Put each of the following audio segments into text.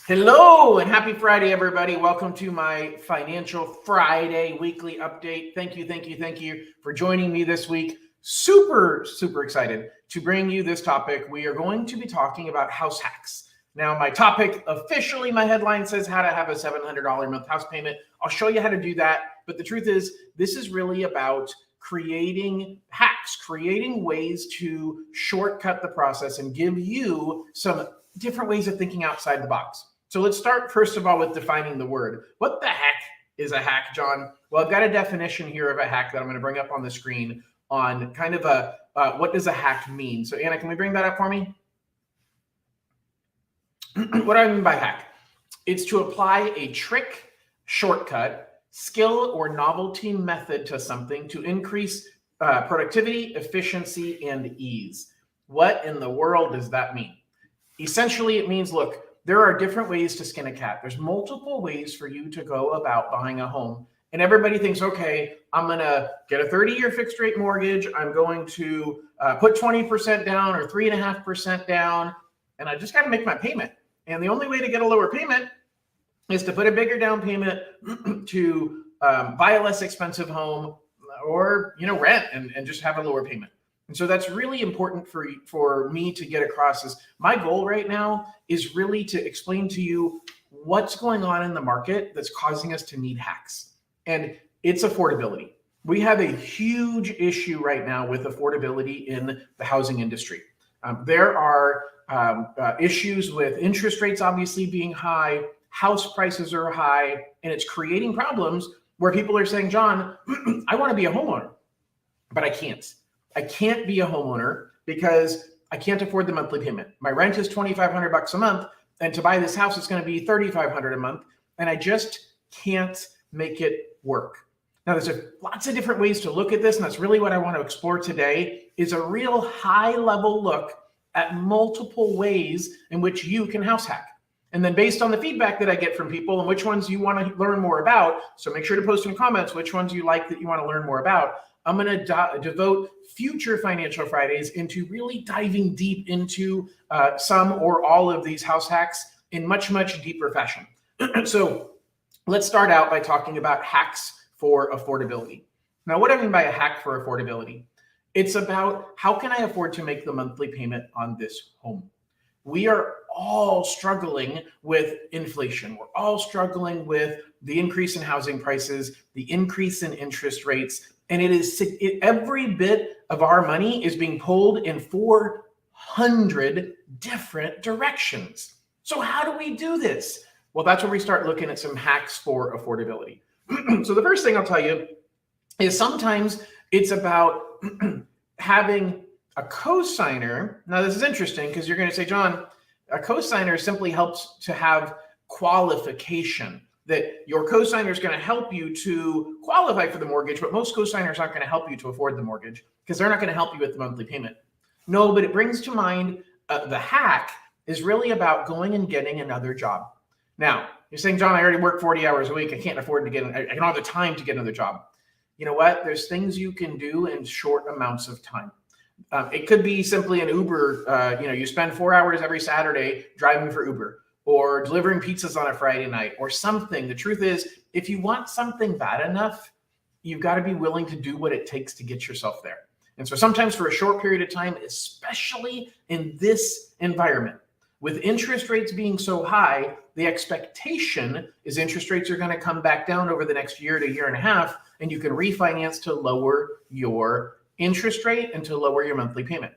Hello and happy Friday, everybody. Welcome to my Financial Friday weekly update. Thank you for joining me this week. Super excited to bring you this topic. We are going to be talking about house hacks. Now, my topic officially, my headline says how to have a $700 a month house payment. I'll show you how to do that. But the truth is, this is really about creating hacks, creating ways to shortcut the process and give you some different ways of thinking outside the box. So let's start first of all with defining the word. What the heck is a hack, John? Well, I've got a definition here of a hack that I'm going to bring up on the screen on kind of what does a hack mean? So Anna, can we bring that up for me? What do I mean by hack? It's to apply a trick, shortcut, skill, or novelty method to something to increase productivity, efficiency, and ease. What in the world does that mean? Essentially, it means, look, there are different ways to skin a cat. There's multiple ways for you to go about buying a home. And everybody thinks, okay, I'm going to get a 30-year fixed rate mortgage. I'm going to put 20% down or 3.5% down, and I just got to make my payment. And the only way to get a lower payment is to put a bigger down payment to buy a less expensive home or, rent and just have a lower payment. And so that's really important for me to get across. Is my goal right now is really to explain to you what's going on in the market that's causing us to need hacks. And it's affordability. We have a huge issue right now with affordability in the housing industry. There are issues with interest rates obviously being high, house prices are high, and it's creating problems where people are saying, John, I want to be a homeowner, but I can't. I can't be a homeowner because I can't afford the monthly payment. My rent is $2,500 a month, and to buy this house, it's going to be $3,500 a month, and I just can't make it work. Now, there's lots of different ways to look at this, and that's really what I want to explore today, is a real high-level look at multiple ways in which you can house hack. And then based on the feedback that I get from people and which ones you want to learn more about, so make sure to post in comments which ones you like that you want to learn more about. I'm going to devote future Financial Fridays into really diving deep into some or all of these house hacks in much deeper fashion. So let's start out by talking about hacks for affordability. Now, what I mean by a hack for affordability, it's about how can I afford to make the monthly payment on this home? We are all struggling with inflation. We're all struggling with the increase in housing prices, the increase in interest rates, and every bit of our money is being pulled in 400 different directions. So how do we do this? Well, that's where we start looking at some hacks for affordability. So the first thing I'll tell you is sometimes it's about having a cosigner. Now, this is interesting because you're going to say, John, a cosigner simply helps to have qualification, that your cosigner is going to help you to qualify for the mortgage, but most cosigners aren't going to help you to afford the mortgage because they're not going to help you with the monthly payment. No, but it brings to mind the hack is really about going and getting another job. Now, you're saying, John, I already work 40 hours a week. I can't afford to I don't have the time to get another job. You know what? There's things you can do in short amounts of time. It could be simply an Uber. You spend 4 hours every Saturday driving for Uber or delivering pizzas on a Friday night or something. The truth is, if you want something bad enough, you've got to be willing to do what it takes to get yourself there. And so sometimes for a short period of time, especially in this environment, with interest rates being so high, the expectation is interest rates are going to come back down over the next year to year and a half, and you can refinance to lower your interest rate and to lower your monthly payment.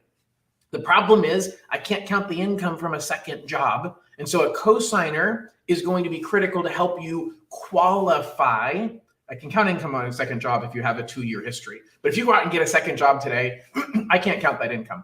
The problem is I can't count the income from a second job. And so a cosigner is going to be critical to help you qualify. I can count income on a second job if you have a 2-year history. But if you go out and get a second job today, I can't count that income.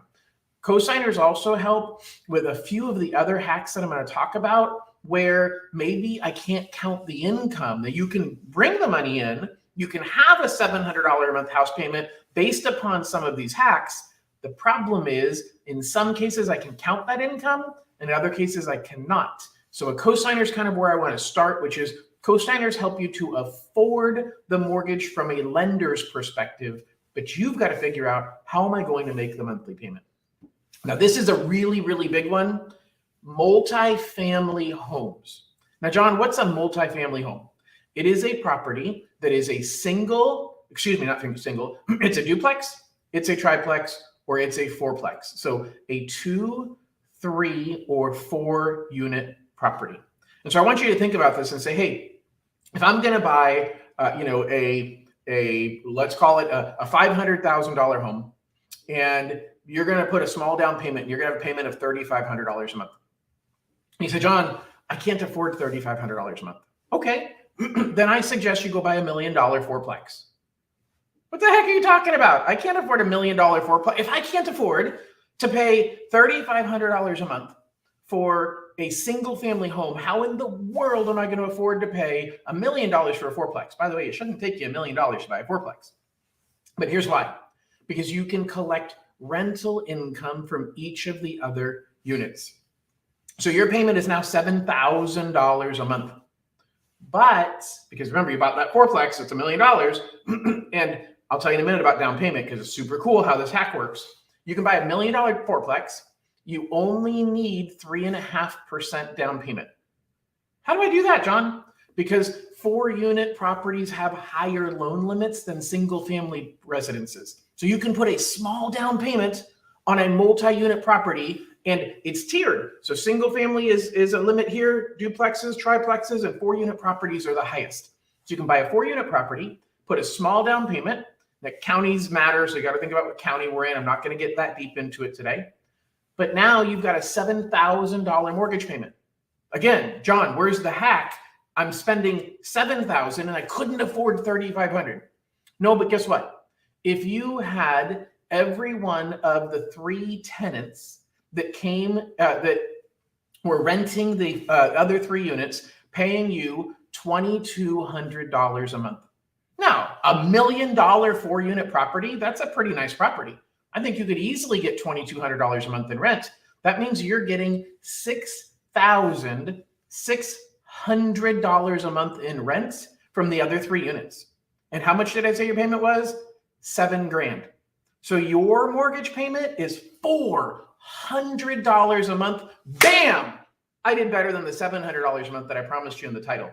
Cosigners also help with a few of the other hacks that I'm going to talk about, where maybe I can't count the income, that you can bring the money in. You can have a $700 a month house payment based upon some of these hacks. The problem is, in some cases, I can count that income. In other cases, I cannot. So a cosigner is kind of where I want to start, which is cosigners help you to afford the mortgage from a lender's perspective, but you've got to figure out, how am I going to make the monthly payment? Now, this is a really big one. multifamily homes. Now, John, what's a multifamily home? It is a property that is a single, not single, it's a duplex, it's a triplex, or it's a fourplex. So a 2, 3, or 4 unit property. And so I want you to think about this and say, hey, if I'm going to buy, let's call it a $500,000 home, and you're going to put a small down payment, and you're going to have a payment of $3,500 a month. You say, John, I can't afford $3,500 a month. Okay, then I suggest you go buy $1 million fourplex. What the heck are you talking about? I can't afford $1 million fourplex. If I can't afford to pay $3,500 a month for a single family home, how in the world am I going to afford to pay $1 million for a fourplex? By the way, it shouldn't take you $1 million to buy a fourplex. But here's why. Because you can collect rental income from each of the other units. So your payment is now $7,000 a month. But because remember, you bought that fourplex, it's $1 million. And I'll tell you in a minute about down payment because it's super cool how this hack works. You can buy $1 million fourplex. You only need 3.5% down payment. How do I do that, John? Because 4-unit properties have higher loan limits than single family residences. So you can put a small down payment on a multi-unit property and it's tiered. So single family is a limit here, duplexes, triplexes, and 4-unit properties are the highest. So you can buy a 4-unit property, put a small down payment. Now, counties matter, so you got to think about what county we're in. I'm not going to get that deep into it today. But now you've got a $7,000 mortgage payment. Again, John, where's the hack? I'm spending $7,000 and I couldn't afford $3,500. No, but guess what? If you had every one of the 3 tenants that came, that were renting the other 3 units, paying you $2,200 a month. Now, $1 million 4-unit property, that's a pretty nice property. I think you could easily get $2,200 a month in rent. That means you're getting $6,600 a month in rent from the other 3 units. And how much did I say your payment was? $7,000. So your mortgage payment is $400 a month. Bam! I did better than the $700 a month that I promised you in the title.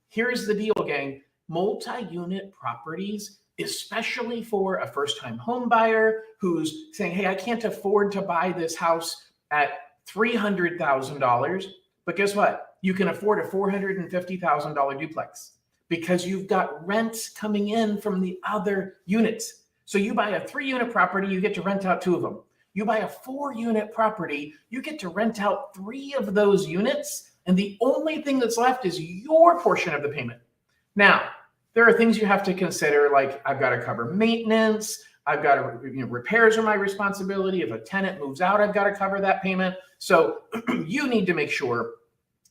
Here's the deal, gang. Multi-unit properties, especially for a first-time home buyer who's saying, hey, I can't afford to buy this house at $300,000. But guess what? You can afford a $450,000 duplex because you've got rent coming in from the other units. So you buy a 3-unit property, you get to rent out 2 of them. You buy a 4-unit property, you get to rent out 3 of those units. And the only thing that's left is your portion of the payment. Now, there are things you have to consider, like I've got to cover maintenance. I've got to, repairs are my responsibility. If a tenant moves out, I've got to cover that payment. So you need to make sure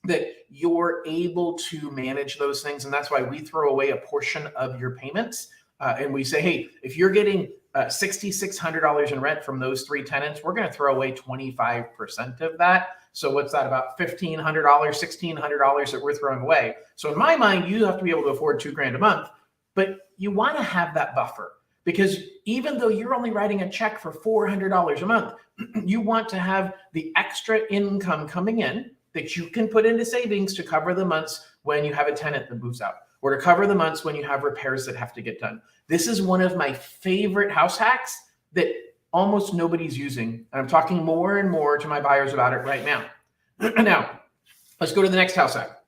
that you're able to manage those things. And that's why we throw away a portion of your payments. And we say, hey, if you're getting $6,600 in rent from those 3 tenants, we're going to throw away 25% of that. So what's that, about $1,500, $1,600 that we're throwing away? So in my mind, you have to be able to afford $2,000 a month, but you want to have that buffer because even though you're only writing a check for $400 a month, you want to have the extra income coming in that you can put into savings to cover the months when you have a tenant that moves out or to cover the months when you have repairs that have to get done. This is one of my favorite house hacks that almost nobody's using. And I'm talking more and more to my buyers about it right now. Now, let's go to the next house hack.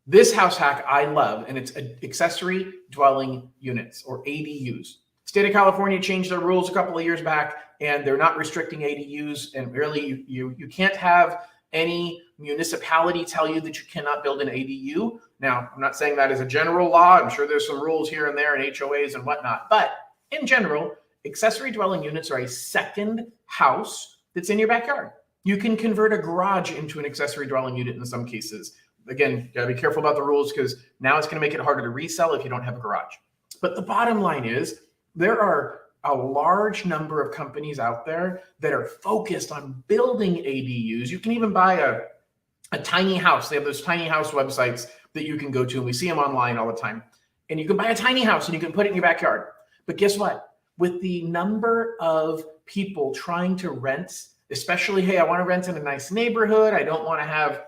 This house hack I love, and it's accessory dwelling units or ADUs. State of California changed their rules a couple of years back, and they're not restricting ADUs. And really, you can't have any municipality tell you that you cannot build an ADU. Now, I'm not saying that as a general law. I'm sure there's some rules here and there and HOAs and whatnot. But in general, accessory dwelling units are a second house that's in your backyard. You can convert a garage into an accessory dwelling unit in some cases. Again, you gotta be careful about the rules because now it's gonna make it harder to resell if you don't have a garage. But the bottom line is there are a large number of companies out there that are focused on building ADUs. You can even buy a tiny house. They have those tiny house websites that you can go to, and we see them online all the time. And you can buy a tiny house and you can put it in your backyard. But guess what? With the number of people trying to rent especially, hey, I want to rent in a nice neighborhood. I don't want to have,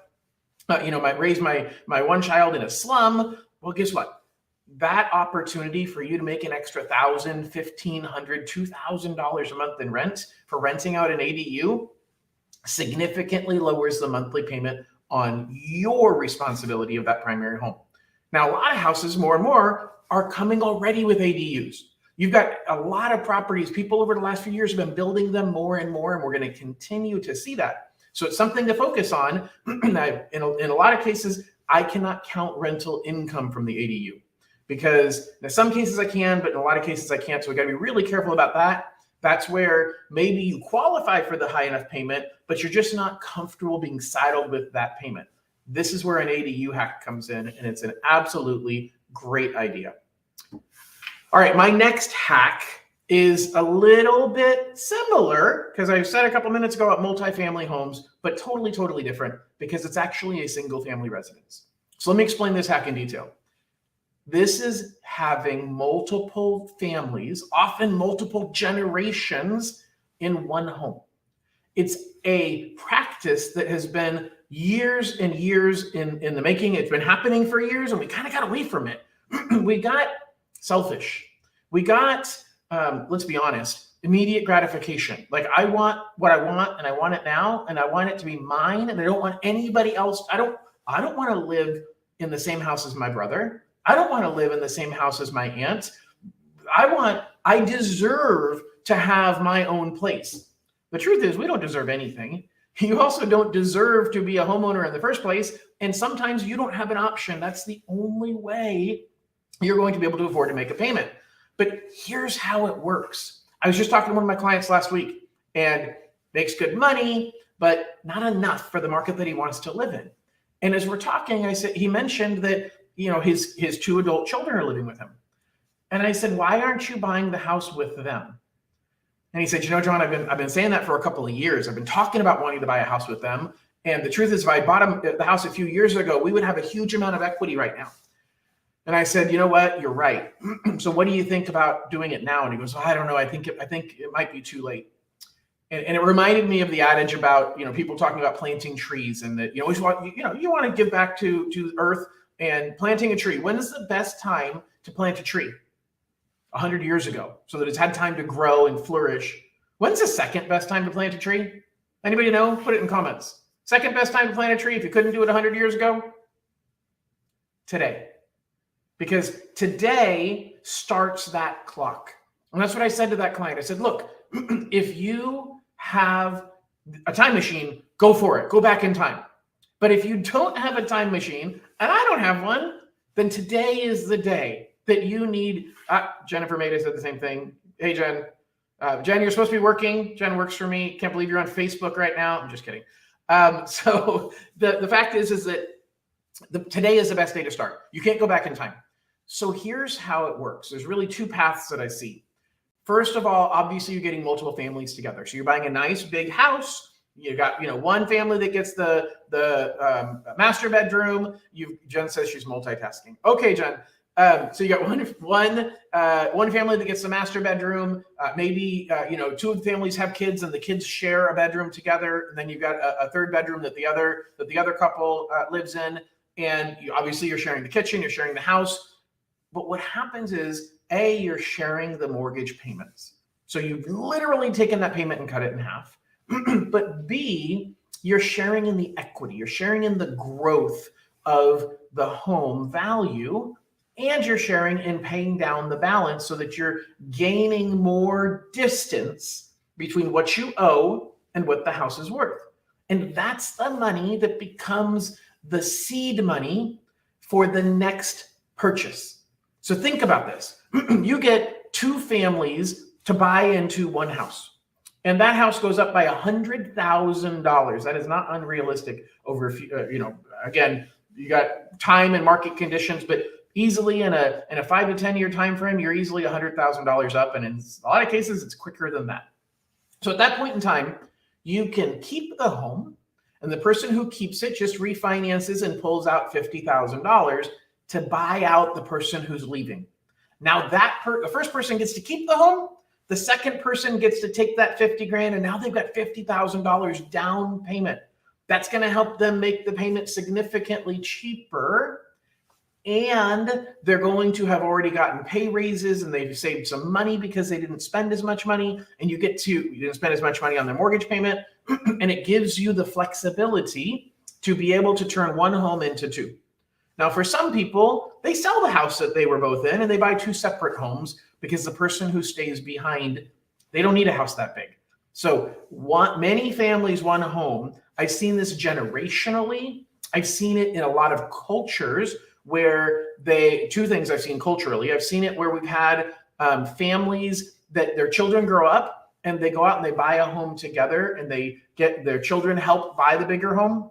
raise my one child in a slum. Well, guess what? That opportunity for you to make an extra $1,000, $1,500, $2,000 a month in rent for renting out an ADU significantly lowers the monthly payment on your responsibility of that primary home. Now, a lot of houses, more and more, are coming already with ADUs. You've got a lot of properties. People over the last few years have been building them more and more, and we're going to continue to see that. So it's something to focus on. In a lot of cases, I cannot count rental income from the ADU because in some cases I can, but in a lot of cases I can't. So we got to be really careful about that. That's where maybe you qualify for the high enough payment, but you're just not comfortable being saddled with that payment. This is where an ADU hack comes in, and it's an absolutely great idea. All right, my next hack is a little bit similar because I said a couple minutes ago about multifamily homes, but totally different because it's actually a single family residence. So let me explain this hack in detail. This is having multiple families, often multiple generations in one home. It's a practice that has been years and years in the making. It's been happening for years, and we kind of got away from it. We got selfish. We got, let's be honest, immediate gratification. Like I want what I want, and I want it now, and I want it to be mine, and I don't want anybody else. I don't want to live in the same house as my brother. I don't want to live in the same house as my aunt. I deserve to have my own place. The truth is, we don't deserve anything. You also don't deserve to be a homeowner in the first place. And sometimes you don't have an option. That's the only way you're going to be able to afford to make a payment. But here's how it works. I was just talking to one of my clients last week, and makes good money, but not enough for the market that he wants to live in. And as we're talking, he mentioned that his 2 adult children are living with him. And I said, why aren't you buying the house with them? And he said, John, I've been saying that for a couple of years. I've been talking about wanting to buy a house with them. And the truth is, if I bought the house a few years ago, we would have a huge amount of equity right now. And I said, you know what? You're right. So what do you think about doing it now? And he goes, well, I don't know. I think it might be too late. And it reminded me of the adage about, people talking about planting trees and that, you want to give back to earth and planting a tree. When is the best time to plant a tree? 100 years ago, so that it's had time to grow and flourish. When's the second best time to plant a tree? Anybody know? Put it in comments. Second best time to plant a tree if you couldn't do it 100 years ago? Today. Because today starts that clock. And that's what I said to that client. I said, look, if you have a time machine, go for it. Go back in time. But if you don't have a time machine, and I don't have one, then today is the day that you need. Jennifer Maida said the same thing. Hey, Jen. Jen, you're supposed to be working. Jen works for me. Can't believe you're on Facebook right now. I'm just kidding. So the fact is that today is the best day to start. You can't go back in time. So here's how it works. There's really 2 paths that I see. First of all, obviously, you're getting multiple families together. So you're buying a nice big house. You got, one family that gets the master bedroom. Jen says she's multitasking. Okay, Jen. So you got one family that gets the master bedroom. Maybe 2 of the families have kids, and the kids share a bedroom together. And then you've got a 3rd bedroom that the other couple lives in. And obviously you're sharing the kitchen, you're sharing the house. But what happens is, A, you're sharing the mortgage payments. So you've literally taken that payment and cut it in half. But B, you're sharing in the equity. You're sharing in the growth of the home value, and you're sharing in paying down the balance so that you're gaining more distance between what you owe and what the house is worth. And that's the money that becomes the seed money for the next purchase. So think about this. You get 2 families to buy into one house, and that house goes up by $100,000. That is not unrealistic over a few, again, you got time and market conditions, but easily in a 5 to 10 year time frame, you're easily $100,000 up, and in a lot of cases, it's quicker than that. So at that point in time, you can keep the home, and the person who keeps it just refinances and pulls out $50,000 to buy out the person who's leaving. Now the first person gets to keep the home, The second person gets to take that 50 grand and now they've got $50,000 down payment. That's going to help them make the payment significantly cheaper. And they're going to have already gotten pay raises and they've saved some money because they didn't spend as much money, and you didn't spend as much money on their mortgage payment. And it gives you the flexibility to be able to turn one home into two. Now, for some people, they sell the house that they were both in and they buy two separate homes because the person who stays behind, they don't need a house that big. So many families, one home. I've seen this generationally. I've seen it in a lot of cultures where two things I've seen culturally. I've seen it where we've had families that their children grow up and they go out and they buy a home together and they get their children help buy the bigger home.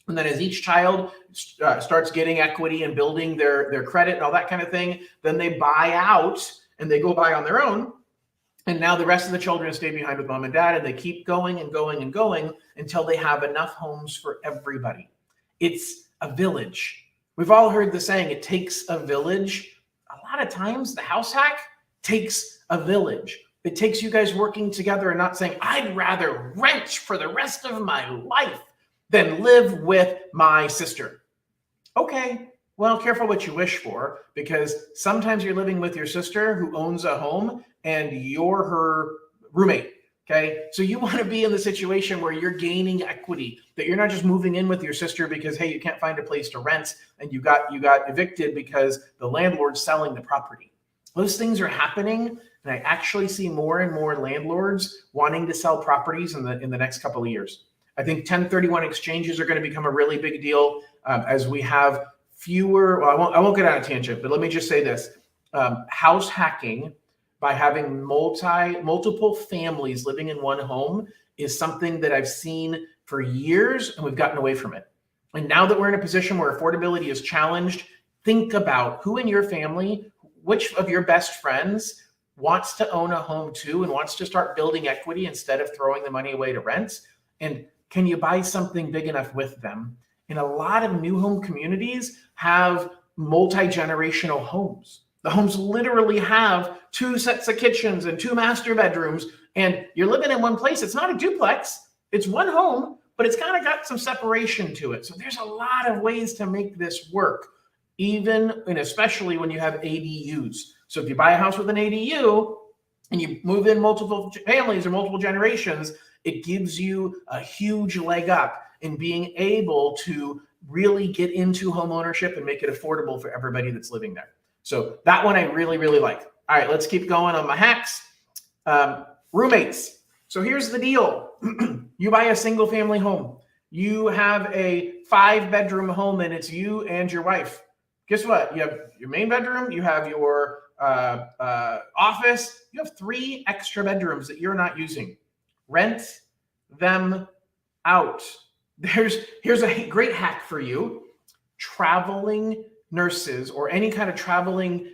And then as each child starts getting equity and building their credit and all that kind of thing, then they buy out and they go buy on their own. And now the rest of the children stay behind with mom and dad, and they keep going and going and going until they have enough homes for everybody. It's a village. We've all heard the saying, it takes a village. A lot of times the house hack takes a village. It takes you guys working together and not saying, I'd rather rent for the rest of my life than live with my sister. Okay, well, careful what you wish for, because sometimes you're living with your sister who owns a home and you're her roommate. Okay, so you want to be in the situation where you're gaining equity, that you're not just moving in with your sister because, hey, you can't find a place to rent and you got evicted because the landlord's selling the property. Those things are happening, and I actually see more and more landlords wanting to sell properties in the next couple of years. I think 1031 exchanges are going to become a really big deal as we have fewer. Well, I won't get on a tangent, but let me just say this: house hacking, by having multiple families living in one home, is something that I've seen for years, and we've gotten away from it. And now that we're in a position where affordability is challenged, think about who in your family, which of your best friends wants to own a home too and wants to start building equity instead of throwing the money away to rent. And can you buy something big enough with them? And a lot of new home communities have multi-generational homes. The homes literally have two sets of kitchens and two master bedrooms, and you're living in one place. It's not a duplex. It's one home, but it's kind of got some separation to it. So there's a lot of ways to make this work, even and especially when you have ADUs. So if you buy a house with an ADU and you move in multiple families or multiple generations, it gives you a huge leg up in being able to really get into home ownership and make it affordable for everybody that's living there. So that one I really, really like. All right, let's keep going on my hacks. Roommates. So here's the deal. You buy a single family home. You have a 5-bedroom home and it's you and your wife. Guess what? You have your main bedroom. You have your office. You have 3 extra bedrooms that you're not using. Rent them out. Here's a great hack for you. Traveling nurses or any kind of traveling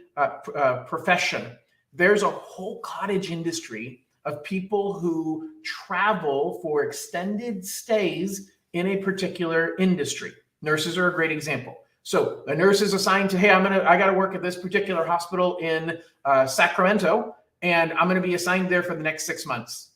profession. There's a whole cottage industry of people who travel for extended stays in a particular industry. Nurses are a great example. So a nurse is assigned to, hey, I got to work at this particular hospital in Sacramento, and I'm going to be assigned there for the next 6 months.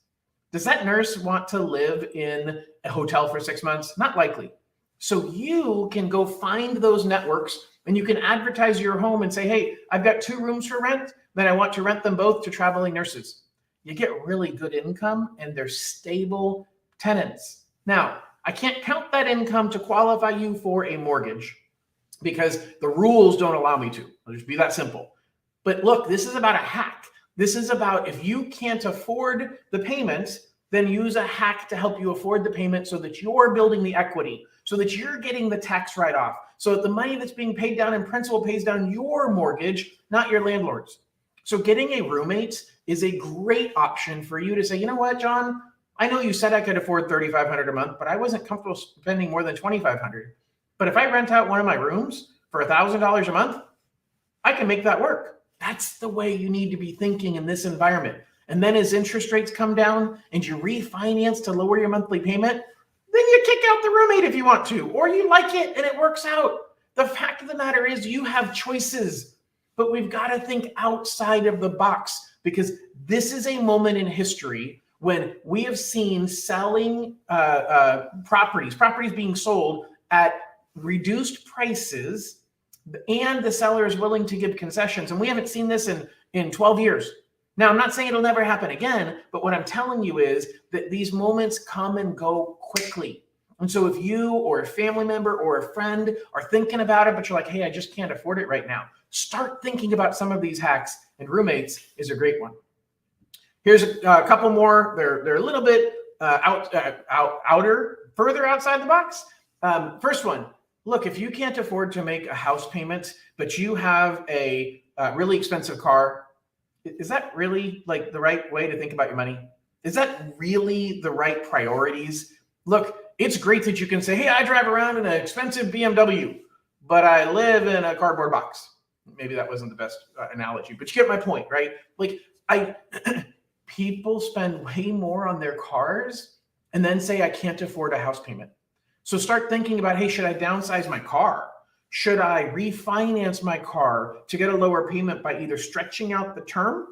Does that nurse want to live in a hotel for 6 months? Not likely. So you can go find those networks and you can advertise your home and say, hey, I've got 2 rooms for rent, then I want to rent them both to traveling nurses. You get really good income and they're stable tenants. Now, I can't count that income to qualify you for a mortgage because the rules don't allow me to. It'll just be that simple. But look, this is about a hack. This is about if you can't afford the payment, then use a hack to help you afford the payment so that you're building the equity, so that you're getting the tax write-off, so that the money that's being paid down in principal pays down your mortgage, not your landlord's. So getting a roommate is a great option for you to say, you know what, John, I know you said I could afford $3,500 a month, but I wasn't comfortable spending more than $2,500. But if I rent out one of my rooms for $1,000 a month, I can make that work. That's the way you need to be thinking in this environment. And then as interest rates come down and you refinance to lower your monthly payment, then you kick out the roommate if you want to, or you like it and it works out. The fact of the matter is you have choices. but we've got to think outside of the box, because this is a moment in history when we have seen selling properties being sold at reduced prices, and the seller is willing to give concessions. And we haven't seen this in 12 years. Now, I'm not saying it'll never happen again, but what I'm telling you is that these moments come and go quickly. And so if you or a family member or a friend are thinking about it, but you're like, hey, I just can't afford it right now, start thinking about some of these hacks, and roommates is a great one. Here's a couple more. They're a little bit further outside the box. First one, look, if you can't afford to make a house payment, but you have a really expensive car, is that really like the right way to think about your money? Is that really the right priorities? Look, it's great that you can say, hey, I drive around in an expensive BMW, but I live in a cardboard box. Maybe that wasn't the best analogy, but you get my point, right? Like people spend way more on their cars and then say, I can't afford a house payment. So start thinking about, hey, should I downsize my car? Should I refinance my car to get a lower payment by either stretching out the term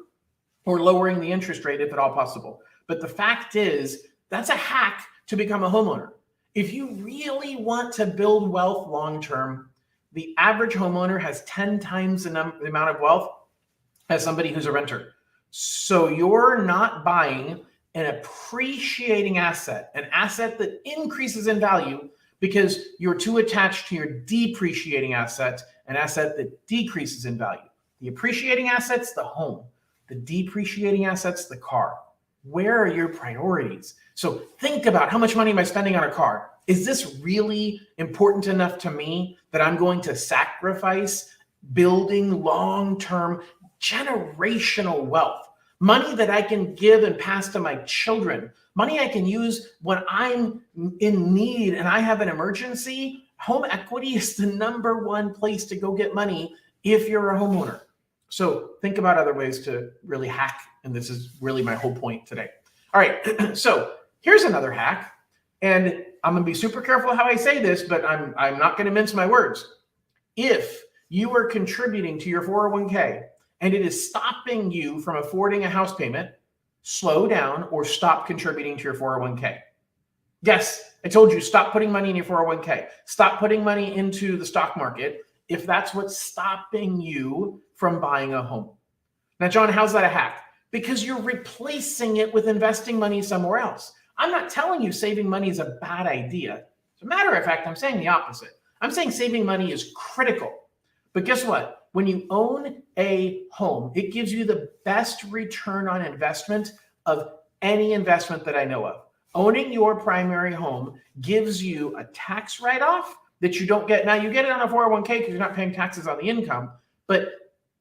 or lowering the interest rate if at all possible? But the fact is, that's a hack to become a homeowner. If you really want to build wealth long-term, the average homeowner has 10 times the amount of wealth as somebody who's a renter. So you're not buying an appreciating asset, an asset that increases in value, because you're too attached to your depreciating asset, an asset that decreases in value. The appreciating asset's the home. The depreciating asset's the car. Where are your priorities? So think about, how much money am I spending on a car? Is this really important enough to me that I'm going to sacrifice building long-term generational wealth? Money that I can give and pass to my children. Money I can use when I'm in need and I have an emergency. Home equity is the #1 place to go get money if you're a homeowner. So think about other ways to really hack. And this is really my whole point today. All right, so here's another hack. And I'm gonna be super careful how I say this, but I'm not gonna mince my words. If you are contributing to your 401k and it is stopping you from affording a house payment, slow down or stop contributing to your 401k. Yes, I told you, stop putting money in your 401k. Stop putting money into the stock market if that's what's stopping you from buying a home. Now, John, how's that a hack? Because you're replacing it with investing money somewhere else. I'm not telling you saving money is a bad idea. As a matter of fact, I'm saying the opposite. I'm saying saving money is critical. But guess what? When you own a home, it gives you the best return on investment of any investment that I know of. Owning your primary home gives you a tax write-off that you don't get. Now, you get it on a 401k because you're not paying taxes on the income, but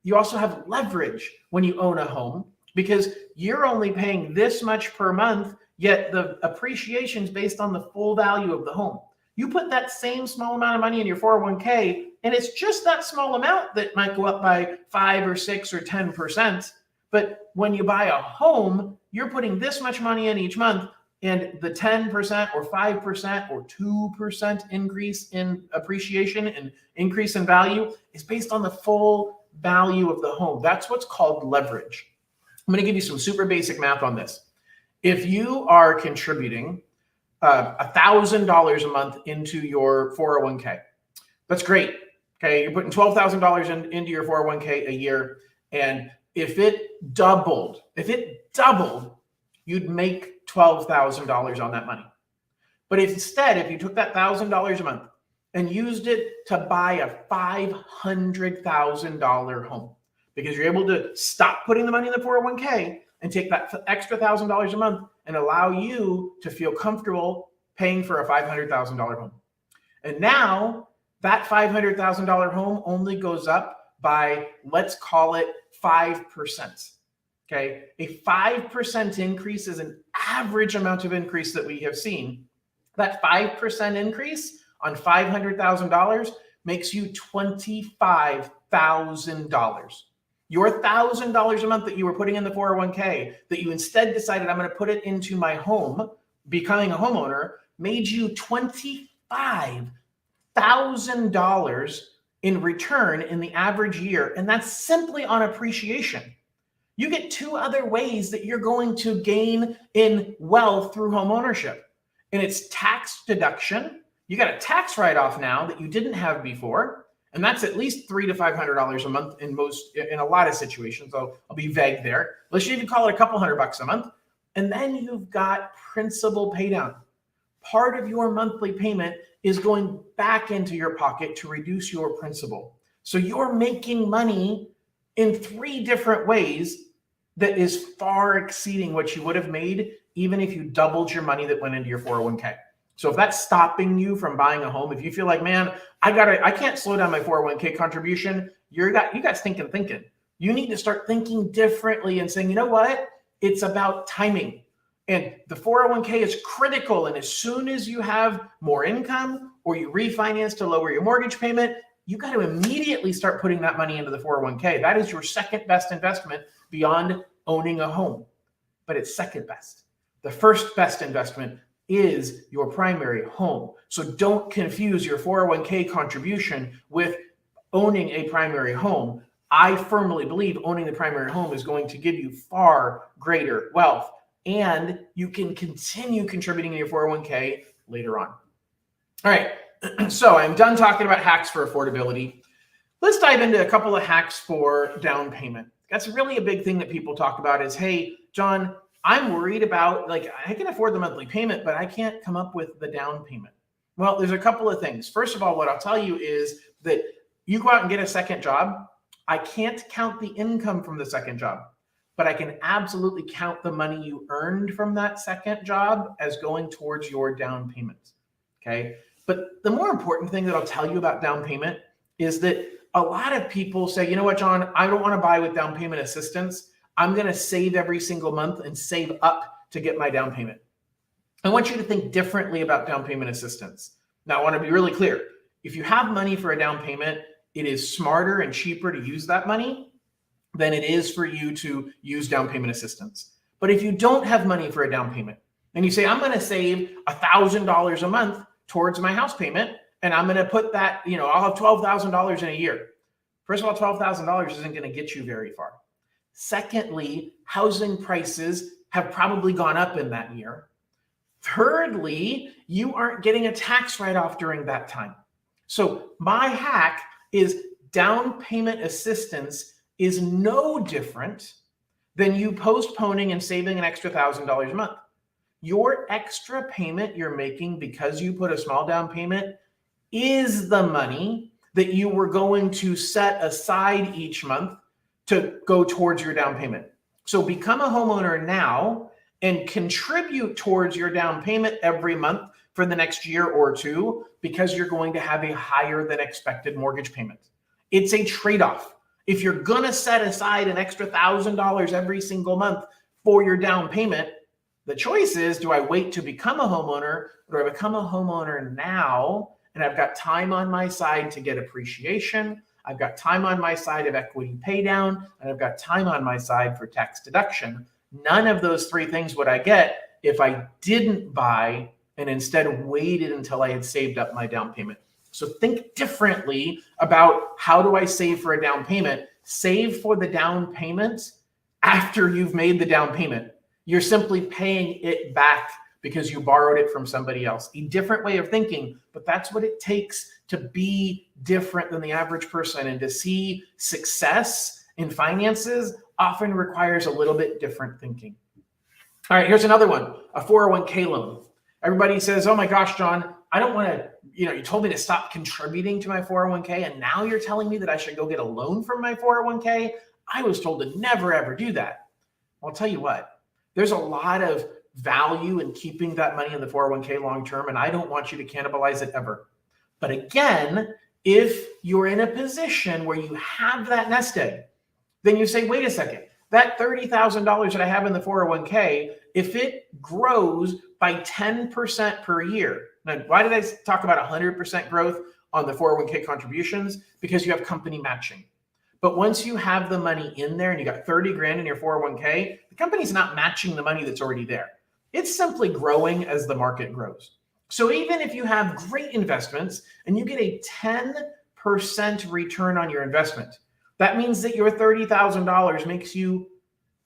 you also have leverage when you own a home because you're only paying this much per month, yet the appreciation is based on the full value of the home. You put that same small amount of money in your 401k, and it's just that small amount that might go up by 5 or 6 or 10%. But when you buy a home, you're putting this much money in each month, and the 10% or 5% or 2% increase in appreciation and increase in value is based on the full value of the home. That's what's called leverage. I'm going to give you some super basic math on this. If you are contributing $1,000 a month into your 401k, that's great. Okay, you're putting $12,000 into your 401k a year, and if it doubled, you'd make $12,000 on that money. But instead, if you took that $1,000 a month and used it to buy a $500,000 home, because you're able to stop putting the money in the 401k and take that extra $1,000 a month and allow you to feel comfortable paying for a $500,000 home. And now that $500,000 home only goes up by, let's call it 5%. Okay, a 5% increase is an average amount of increase that we have seen. That 5% increase on $500,000 makes you $25,000. Your $1,000 a month that you were putting in the 401k that you instead decided I'm going to put it into my home, becoming a homeowner, made you $25,000 in return in the average year, and that's simply on appreciation. You get two other ways that you're going to gain in wealth through home ownership, and it's tax deduction. You got a tax write-off now that you didn't have before, and that's at least $300 to $500 a month in a lot of situations. I'll be vague there. Let's even call it a couple $100 a month. And then you've got principal pay down. Part of your monthly payment is going back into your pocket to reduce your principal. So you're making money in three different ways that is far exceeding what you would have made even if you doubled your money that went into your 401k. So if that's stopping you from buying a home, if you feel like, man, I can't slow down my 401k contribution, you got stinking thinking. You need to start thinking differently and saying, you know what? It's about timing. And the 401k is critical. And as soon as you have more income or you refinance to lower your mortgage payment, you got to immediately start putting that money into the 401k. That is your second best investment beyond owning a home, but it's second best. The first best investment is your primary home. So don't confuse your 401k contribution with owning a primary home. I firmly believe owning the primary home is going to give you far greater wealth, and you can continue contributing in your 401k later on. All right, so I'm done talking about hacks for affordability. Let's dive into a couple of hacks for down payment. That's really a big thing that people talk about is, hey, John, I'm worried about, like, I can afford the monthly payment, but I can't come up with the down payment. Well, there's a couple of things. First of all, what I'll tell you is that you go out and get a second job. I can't count the income from the second job, but I can absolutely count the money you earned from that second job as going towards your down payment. Okay. But the more important thing that I'll tell you about down payment is that a lot of people say, you know what, John, I don't want to buy with down payment assistance. I'm going to save every single month and save up to get my down payment. I want you to think differently about down payment assistance. Now, I want to be really clear. If you have money for a down payment, it is smarter and cheaper to use that money than it is for you to use down payment assistance. But if you don't have money for a down payment and you say, I'm going to save $1,000 a month towards my house payment, and I'm going to put that, I'll have $12,000 in a year. First of all, $12,000 isn't going to get you very far. Secondly, housing prices have probably gone up in that year. Thirdly, you aren't getting a tax write-off during that time. So my hack is down payment assistance is no different than you postponing and saving an extra $1,000 a month. Your extra payment you're making because you put a small down payment is the money that you were going to set aside each month to go towards your down payment. So become a homeowner now and contribute towards your down payment every month for the next year or two, because you're going to have a higher than expected mortgage payment. It's a trade-off. If you're going to set aside an extra $1,000 every single month for your down payment, the choice is, do I wait to become a homeowner, or do I become a homeowner now and I've got time on my side to get appreciation, I've got time on my side of equity pay down, and I've got time on my side for tax deduction. None of those three things would I get if I didn't buy and instead waited until I had saved up my down payment. So think differently about, how do I save for a down payment? Save for the down payment after you've made the down payment. You're simply paying it back because you borrowed it from somebody else. A different way of thinking, but that's what it takes to be different than the average person, and to see success in finances often requires a little bit different thinking. All right, here's another one, a 401k loan. Everybody says, oh my gosh, John, I don't want to, you told me to stop contributing to my 401k, and now you're telling me that I should go get a loan from my 401k? I was told to never, ever do that. I'll tell you what, there's a lot of value in keeping that money in the 401k long-term, and I don't want you to cannibalize it ever. But again, if you're in a position where you have that nest egg, then you say, wait a second, that $30,000 that I have in the 401k, if it grows by 10% per year. Now, why did I talk about 100% growth on the 401k contributions? Because you have company matching. But once you have the money in there and you got 30 grand in your 401k, the company's not matching the money that's already there. It's simply growing as the market grows. So even if you have great investments and you get a return on your investment. That means that your $30,000 makes you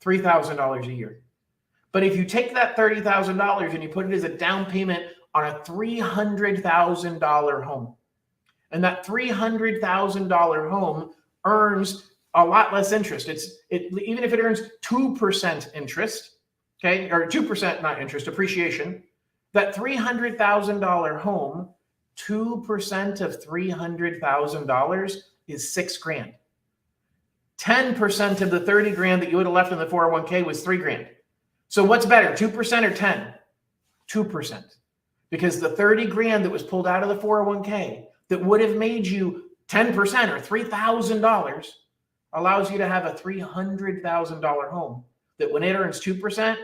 $3,000 a year. But if you take that $30,000 and you put it as a down payment on a $300,000 home, and that $300,000 home earns a lot less interest. Even if it earns 2% interest, okay, or 2% not interest, appreciation, that $300,000 home, 2% of $300,000 is $6,000. 10% of the 30 grand that you would have left in the 401k was $3,000. So what's better, 2% or 10? 2. Because the 30 grand that was pulled out of the 401k that would have made you 10% or $3,000 allows you to have a $300,000 home that when it earns 2%,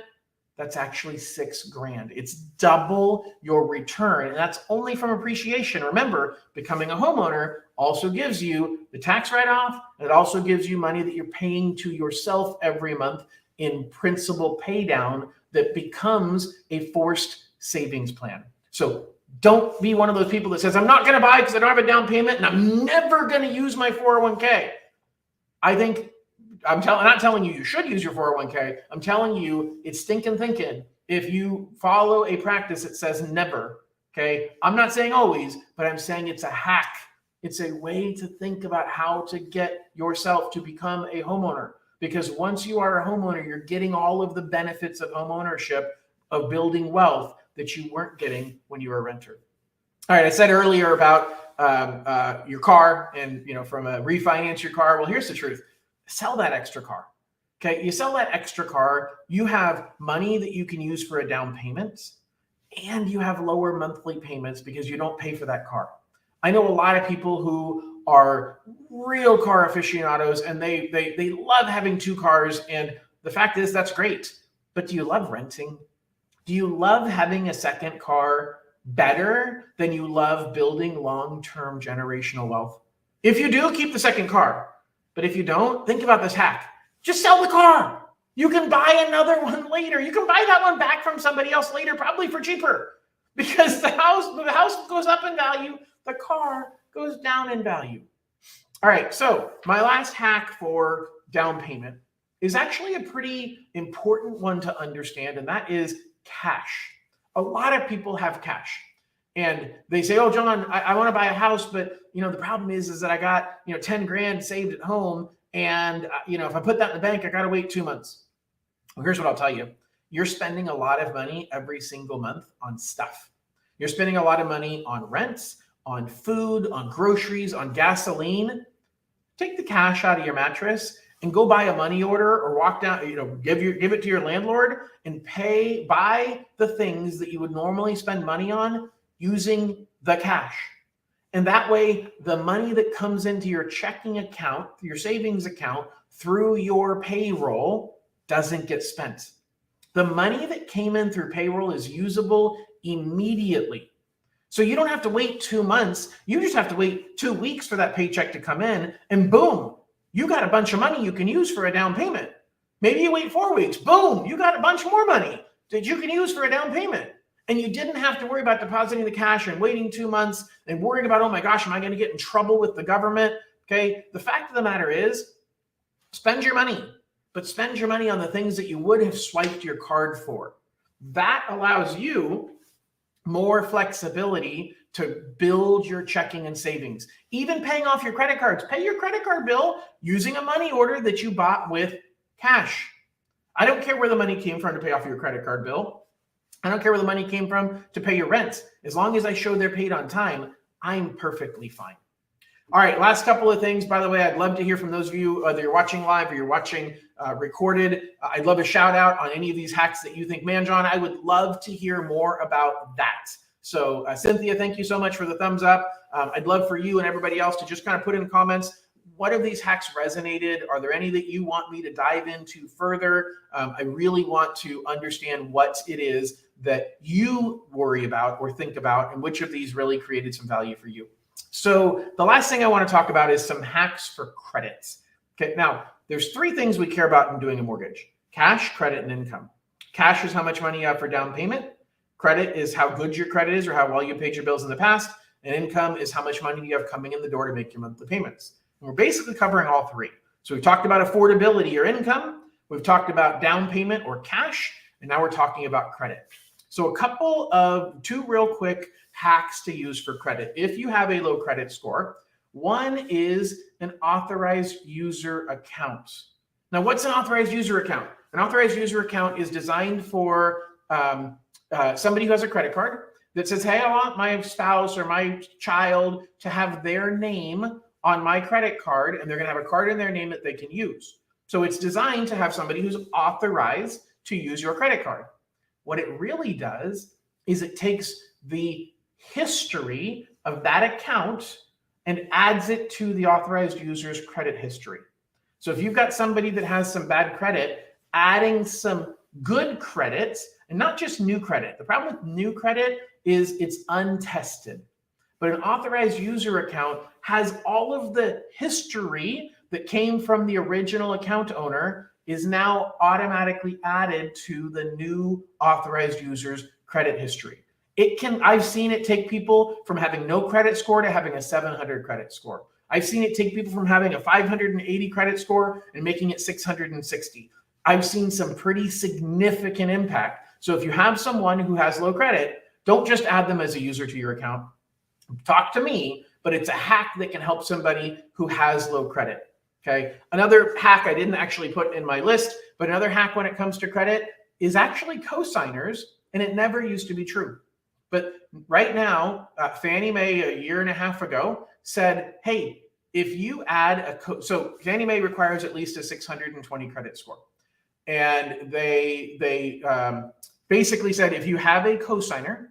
that's actually $6,000. It's double your return. And that's only from appreciation. Remember, becoming a homeowner also gives you the tax write-off. And it also gives you money that you're paying to yourself every month in principal pay down that becomes a forced savings plan. So don't be one of those people that says, I'm not going to buy because I don't have a down payment and I'm never going to use my 401k. I'm not telling you should use your 401k. I'm telling you it's stinking thinking if you follow a practice that says never. Okay. I'm not saying always, but I'm saying it's a hack. It's a way to think about how to get yourself to become a homeowner. Because once you are a homeowner, you're getting all of the benefits of homeownership, of building wealth that you weren't getting when you were a renter. All right. I said earlier about your car and, from a refinance your car. Well, here's the truth. Sell that extra car. Okay. You sell that extra car. You have money that you can use for a down payment and you have lower monthly payments because you don't pay for that car. I know a lot of people who are real car aficionados and they love having 2 cars. And the fact is that's great. But do you love renting? Do you love having a second car better than you love building long-term generational wealth? If you do, keep the second car. But if you don't, think about this hack. Just sell the car. You can buy another one later. You can buy that one back from somebody else later, probably for cheaper. Because the house goes up in value, the car goes down in value. All right, so my last hack for down payment is actually a pretty important one to understand, and that is cash. A lot of people have cash. And they say, oh, John, I want to buy a house, but the problem is that I got 10 grand saved at home, and if I put that in the bank, I got to wait 2 months. Well, here's what I'll tell you: you're spending a lot of money every single month on stuff. You're spending a lot of money on rents, on food, on groceries, on gasoline. Take the cash out of your mattress and go buy a money order or walk down, give it to your landlord and buy the things that you would normally spend money on using the cash. And that way, the money that comes into your checking account, your savings account through your payroll doesn't get spent. The money that came in through payroll is usable immediately. So you don't have to wait 2 months. You just have to wait 2 weeks for that paycheck to come in, and boom, you got a bunch of money you can use for a down payment. Maybe you wait 4 weeks. Boom, you got a bunch more money that you can use for a down payment. And you didn't have to worry about depositing the cash and waiting 2 months and worrying about, oh my gosh, am I going to get in trouble with the government? Okay. The fact of the matter is, spend your money, but spend your money on the things that you would have swiped your card for. That allows you more flexibility to build your checking and savings. Even paying off your credit cards. Pay your credit card bill using a money order that you bought with cash. I don't care where the money came from to pay off your credit card bill. I don't care where the money came from to pay your rent. As long as I show they're paid on time, I'm perfectly fine. All right, last couple of things. By the way, I'd love to hear from those of you, whether you're watching live or you're watching recorded. I'd love a shout out on any of these hacks that you think, man, John, I would love to hear more about that. So Cynthia, thank you so much for the thumbs up. I'd love for you and everybody else to just kind of put in comments, what of these hacks resonated? Are there any that you want me to dive into further? I really want to understand what it is that you worry about or think about, and which of these really created some value for you. So the last thing I want to talk about is some hacks for credits. Okay, now there's 3 things we care about in doing a mortgage: cash, credit, and income. Cash is how much money you have for down payment. Credit is how good your credit is or how well you paid your bills in the past. And income is how much money you have coming in the door to make your monthly payments. And we're basically covering all three. So we've talked about affordability or income. We've talked about down payment or cash. And now we're talking about credit. So two real quick hacks to use for credit. If you have a low credit score, one is an authorized user account. Now, what's an authorized user account? An authorized user account is designed for somebody who has a credit card that says, hey, I want my spouse or my child to have their name on my credit card, and they're going to have a card in their name that they can use. So it's designed to have somebody who's authorized to use your credit card. What it really does is it takes the history of that account and adds it to the authorized user's credit history. So if you've got somebody that has some bad credit, adding some good credits, and not just new credit. The problem with new credit is it's untested. But an authorized user account has all of the history that came from the original account owner is now automatically added to the new authorized user's credit history. I've seen it take people from having no credit score to having a 700 credit score. I've seen it take people from having a 580 credit score and making it 660. I've seen some pretty significant impact. So if you have someone who has low credit, don't just add them as a user to your account. Talk to me, but it's a hack that can help somebody who has low credit. Okay. Another hack I didn't actually put in my list, but another hack when it comes to credit is actually cosigners, and it never used to be true. But right now, Fannie Mae a year and a half ago said, hey, if you add so Fannie Mae requires at least a 620 credit score. And they basically said, if you have a cosigner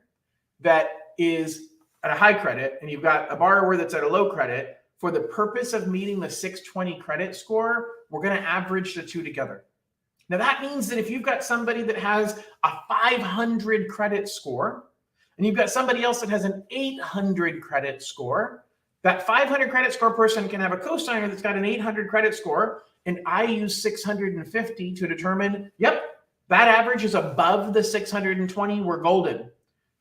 that is at a high credit and you've got a borrower that's at a low credit, for the purpose of meeting the 620 credit score, we're going to average the two together. Now, that means that if you've got somebody that has a 500 credit score and you've got somebody else that has an 800 credit score, that 500 credit score person can have a cosigner that's got an 800 credit score, and I use 650 to determine, yep, that average is above the 620, we're golden.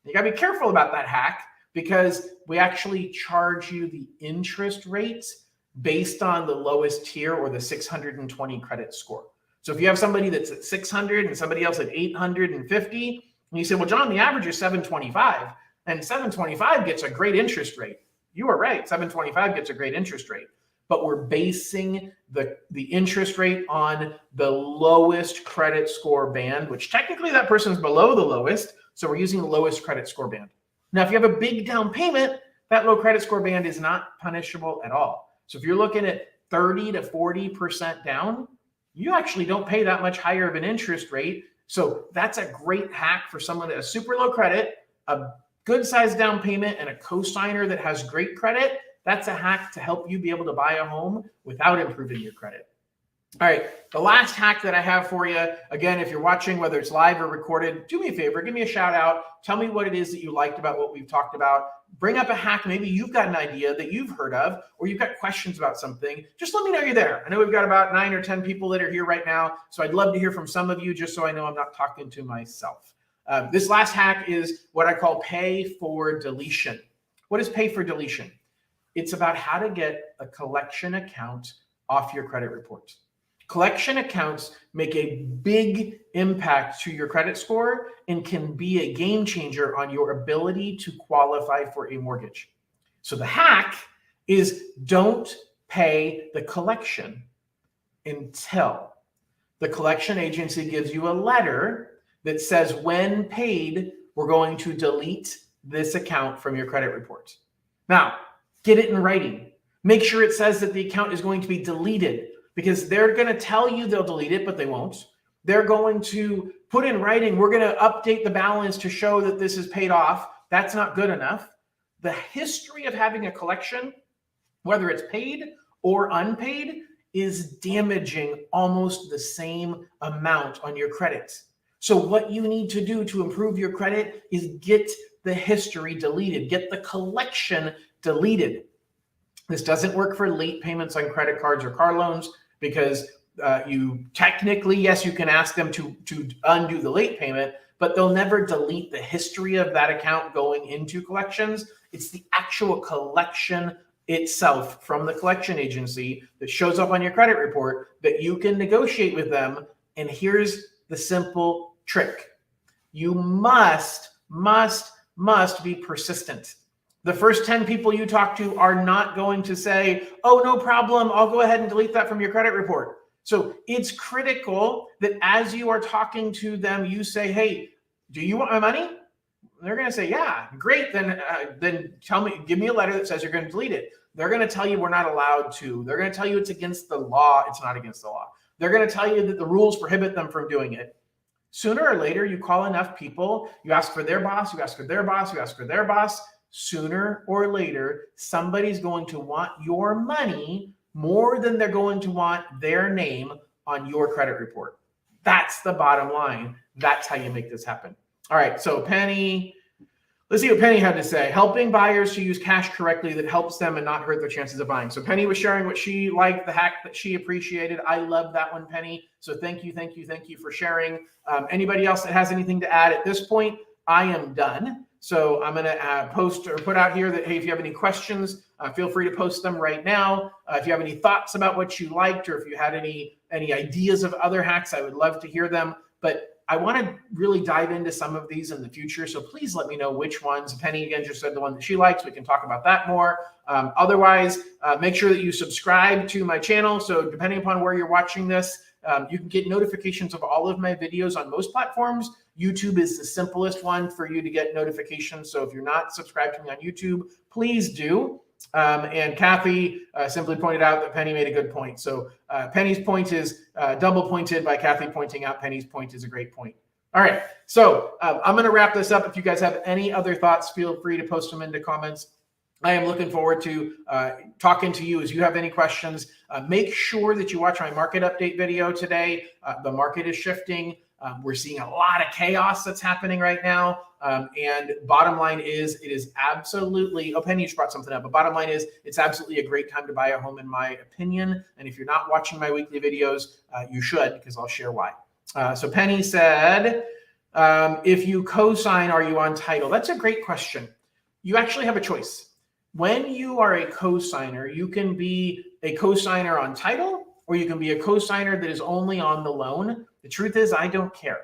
You got to be careful about that hack, because we actually charge you the interest rates based on the lowest tier or the 620 credit score. So if you have somebody that's at 600 and somebody else at 850, and you say, well, John, the average is 725, and 725 gets a great interest rate. You are right, 725 gets a great interest rate, but we're basing the interest rate on the lowest credit score band, which technically that person's below the lowest, so we're using the lowest credit score band. Now, if you have a big down payment, that low credit score band is not punishable at all. So if you're looking at 30 to 40% down, you actually don't pay that much higher of an interest rate. So that's a great hack for someone that has super low credit, a good sized down payment, and a cosigner that has great credit. That's a hack to help you be able to buy a home without improving your credit. All right, the last hack that I have for you, again, if you're watching, whether it's live or recorded, do me a favor, give me a shout out. Tell me what it is that you liked about what we've talked about. Bring up a hack. Maybe you've got an idea that you've heard of, or you've got questions about something. Just let me know you're there. I know we've got about 9 or 10 people that are here right now, so I'd love to hear from some of you, just so I know I'm not talking to myself. This last hack is what I call pay for deletion. What is pay for deletion? It's about how to get a collection account off your credit report. Collection accounts make a big impact to your credit score and can be a game changer on your ability to qualify for a mortgage. So the hack is don't pay the collection until the collection agency gives you a letter that says, when paid, we're going to delete this account from your credit report. Now, get it in writing. Make sure it says that the account is going to be deleted, because they're going to tell you they'll delete it, but they won't. They're going to put in writing, we're going to update the balance to show that this is paid off. That's not good enough. The history of having a collection, whether it's paid or unpaid, is damaging almost the same amount on your credit. So what you need to do to improve your credit is get the history deleted, get the collection deleted. This doesn't work for late payments on credit cards or car loans, because you technically, yes, you can ask them to undo the late payment, but they'll never delete the history of that account going into collections. It's the actual collection itself from the collection agency that shows up on your credit report that you can negotiate with them. And here's the simple trick. You must be persistent. The first 10 people you talk to are not going to say, oh, no problem, I'll go ahead and delete that from your credit report. So it's critical that as you are talking to them, you say, hey, do you want my money? They're going to say, yeah, great. Then tell me, give me a letter that says you're going to delete it. They're going to tell you we're not allowed to. They're going to tell you it's against the law. It's not against the law. They're going to tell you that the rules prohibit them from doing it. Sooner or later, you call enough people, you ask for their boss, you ask for their boss, you ask for their boss. Sooner or later, somebody's going to want your money more than they're going to want their name on your credit report. That's the bottom line. That's how you make this happen. All right, so Penny, let's see what Penny had to say. Helping buyers to use cash correctly that helps them and not hurt their chances of buying. So Penny was sharing what she liked, the hack that she appreciated. I love that one, Penny. So thank you for sharing. Anybody else that has anything to add at this point? I am done. So I'm going to post or put out here that, hey, if you have any questions, feel free to post them right now. If you have any thoughts about what you liked, or if you had any ideas of other hacks, I would love to hear them. But I want to really dive into some of these in the future. So please let me know which ones. Penny, again, just said the one that she likes. We can talk about that more. Otherwise, make sure that you subscribe to my channel. So depending upon where you're watching this, you can get notifications of all of my videos on most platforms. YouTube is the simplest one for you to get notifications. So if you're not subscribed to me on YouTube, please do. And Kathy simply pointed out that Penny made a good point. So Penny's point is double pointed by Kathy pointing out Penny's point is a great point. All right, so I'm going to wrap this up. If you guys have any other thoughts, feel free to post them into comments. I am looking forward to talking to you as you have any questions. Make sure that you watch my market update video today. The market is shifting. We're seeing a lot of chaos that's happening right now. And bottom line is, it is absolutely, oh, Penny just brought something up, but bottom line is, it's absolutely a great time to buy a home, in my opinion. And if you're not watching my weekly videos, you should, because I'll share why. So Penny said, if you co-sign, are you on title? That's a great question. You actually have a choice. When you are a co-signer, you can be a co-signer on title, or you can be a co-signer that is only on the loan. The truth is, I don't care.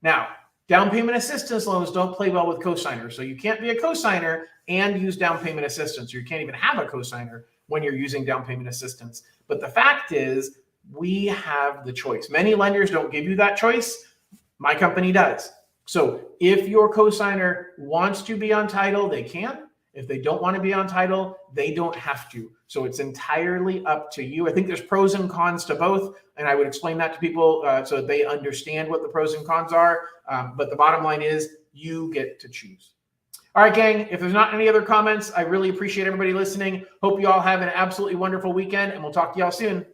Now, down payment assistance loans don't play well with co-signers. So you can't be a co-signer and use down payment assistance. You can't even have a co-signer when you're using down payment assistance. But the fact is, we have the choice. Many lenders don't give you that choice. My company does. So if your co-signer wants to be on title, they can. If they don't want to be on title, they don't have to. So it's entirely up to you. I think there's pros and cons to both, and I would explain that to people so that they understand what the pros and cons are. But the bottom line is, you get to choose. All right, gang, if there's not any other comments, I really appreciate everybody listening. Hope you all have an absolutely wonderful weekend, and we'll talk to y'all soon.